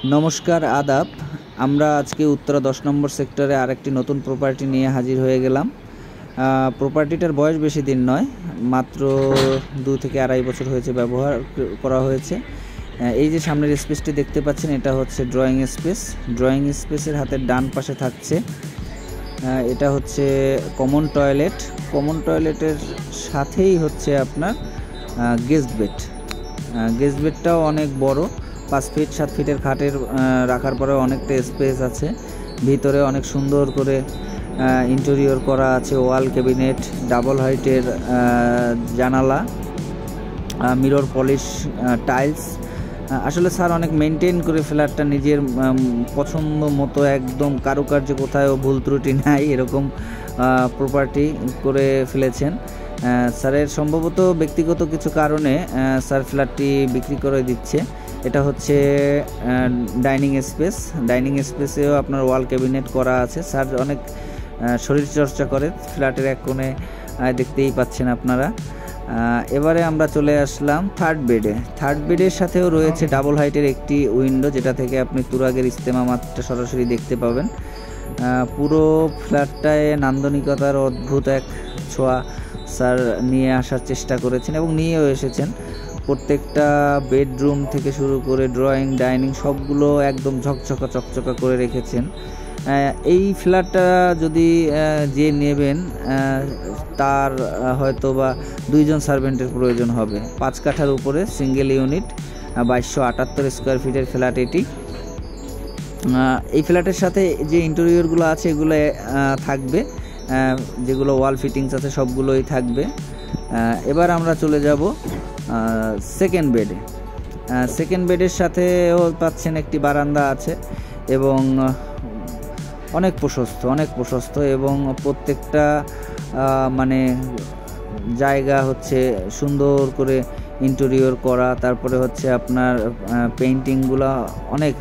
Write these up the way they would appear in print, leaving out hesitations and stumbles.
নমস্কার, আদাব। আমরা আজকে উত্তরা 10 নম্বর সেক্টরে আরেকটি নতুন প্রপার্টি নিয়ে হাজির হয়ে গেলাম। প্রপার্টিটার বয়স বেশি দিন নয়, মাত্র 2 থেকে 2.5 বছর হয়েছে ব্যবহার করা হয়েছে। এই যে সামনের স্পেসটি দেখতে পাচ্ছেন, এটা হচ্ছে ড্রয়িং স্পেস। ড্রয়িং স্পেসের হাতের ডান পাশে থাকছে এটা হচ্ছে কমন টয়লেট। কমন টয়লেটের সাথেই হচ্ছে আপনার গেস্ট বেড। গেস্ট বেডটাও অনেক বড়, 5 ফিট 7 ফিটের খাটের রাখার পরে অনেকটা স্পেস আছে। ভিতরে অনেক সুন্দর করে ইন্টেরিয়র করা আছে, ওয়াল ক্যাবিনেট, ডাবল হাইটের জানালা, মিরর পলিশ টাইলস। আসলে স্যার অনেক মেনটেন করে ফ্ল্যাটটা নিজের পছন্দ মতো, একদম কারুকার্য কোথাও ভুল ত্রুটি নাই এরকম প্রপার্টি করে ফেলেছেন। স্যারের সম্ভবত ব্যক্তিগত কিছু কারণে স্যার ফ্ল্যাটটি বিক্রি করে দিচ্ছে। এটা হচ্ছে ডাইনিং স্পেস। ডাইনিং স্পেসেও আপনার ওয়াল ক্যাবিনেট করা আছে। স্যার অনেক শরীরচর্চা করে, ফ্ল্যাটের এক কোণে দেখতেই পাচ্ছেন আপনারা। এবারে আমরা চলে আসলাম থার্ড বেডে। থার্ড বেডের সাথেও রয়েছে ডাবল হাইটের একটি উইন্ডো, যেটা থেকে আপনি তুরাগের ইস্তেমা মাঠটা সরাসরি দেখতে পাবেন। পুরো ফ্ল্যাটটায় নান্দনিকতার অদ্ভুত এক ছোঁয়া স্যার নিয়ে আসার চেষ্টা করেছেন এবং নিয়েও এসেছেন। প্রত্যেকটা বেডরুম থেকে শুরু করে ড্রয়িং, ডাইনিং সবগুলো একদম চকচকা করে রেখেছেন। এই ফ্ল্যাটটা যদি যে নেবেন তার হয়তো বা 2 জন সার্ভেন্টের প্রয়োজন হবে। 5 কাঠার উপরে সিঙ্গেল ইউনিট, 2278 স্কোয়ার ফিটের ফ্ল্যাট এটি। এই ফ্ল্যাটের সাথে যে ইন্টেরিয়রগুলো আছে এগুলো থাকবে, যেগুলো ওয়াল ফিটিংস আছে সবগুলোই থাকবে। এবার আমরা চলে যাব সেকেন্ড বেডে। সেকেন্ড বেডের সাথেও পাচ্ছেন একটি বারান্দা আছে এবং অনেক প্রশস্ত এবং প্রত্যেকটা মানে জায়গা হচ্ছে সুন্দর করে ইন্টেরিয়র করা। তারপরে হচ্ছে আপনার পেইন্টিংগুলো অনেক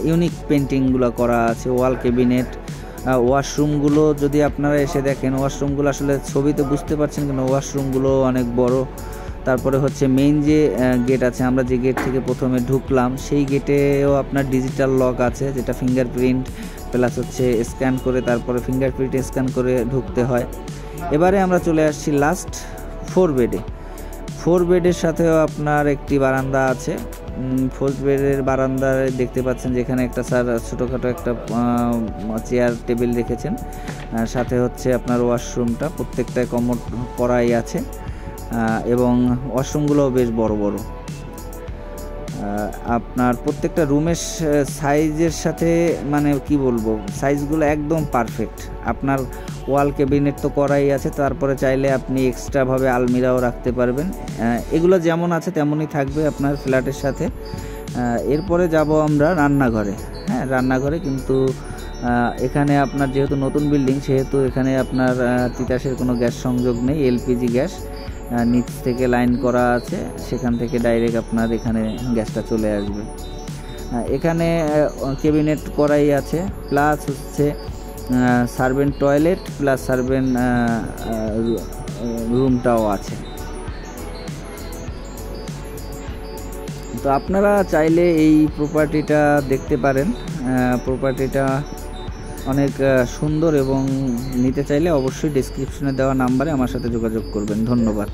ইউনিক পেইন্টিংগুলো করা আছে। ওয়াল ক্যাবিনেট, ওয়াশরুমগুলো যদি আপনারা এসে দেখেন, ওয়াশরুমগুলো আসলে ছবিতে বুঝতে পারছেন কিন্তু ওয়াশরুমগুলো অনেক বড়। তারপরে হচ্ছে মেইন যে গেট আছে, আমরা যে গেট থেকে প্রথমে ঢুকলাম সেই গেটেও আপনার ডিজিটাল লক আছে, যেটা ফিঙ্গারপ্রিন্ট প্লাস হচ্ছে স্ক্যান করে, তারপরে ফিঙ্গারপ্রিন্ট স্ক্যান করে ঢুকতে হয়। এবারে আমরা চলে আসছি লাস্ট 4 বেডে। 4 বেডের সাথেও আপনার একটি বারান্দা আছে। 4 বেডের বারান্দায় দেখতে পাচ্ছেন যেখানে একটা স্যার ছোটোখাটো একটা চেয়ার টেবিল রেখেছেন। সাথে হচ্ছে আপনার ওয়াশরুমটা প্রত্যেকটায় কমোড করাই আছে এবং ওয়াশরুমগুলোও বেশ বড়। আপনার প্রত্যেকটা রুমের সাইজের সাথে মানে কি বলবো, সাইজগুলো একদম পারফেক্ট। আপনার ওয়াল ক্যাবিনেট তো করাই আছে, তারপরে চাইলে আপনি এক্সট্রাভাবে আলমিরাও রাখতে পারবেন। এগুলো যেমন আছে তেমনই থাকবে আপনার ফ্ল্যাটের সাথে। এরপরে যাব আমরা রান্নাঘরে। রান্নাঘরে কিন্তু এখানে আপনার যেহেতু নতুন বিল্ডিং, সেহেতু এখানে আপনার তিতাসের কোনো গ্যাস সংযোগ নেই। এলপিজি গ্যাস নিচ থেকে লাইন করা আছে, সেখান থেকে ডাইরেক্ট আপনার এখানে গ্যাসটা চলে আসবে। এখানে ক্যাবিনেট করাই আছে, প্লাস হচ্ছে সার্ভেন্ট টয়লেট প্লাস সার্ভেন্ট রুমটাও আছে। তো আপনারা চাইলে এই প্রপার্টিটা দেখতে পারেন। প্রপার্টিটা অনেক সুন্দর এবং নিতে চাইলে অবশ্যই ডেসক্রিপশনে দেওয়া নাম্বারে আমার সাথে যোগাযোগ করবেন। ধন্যবাদ।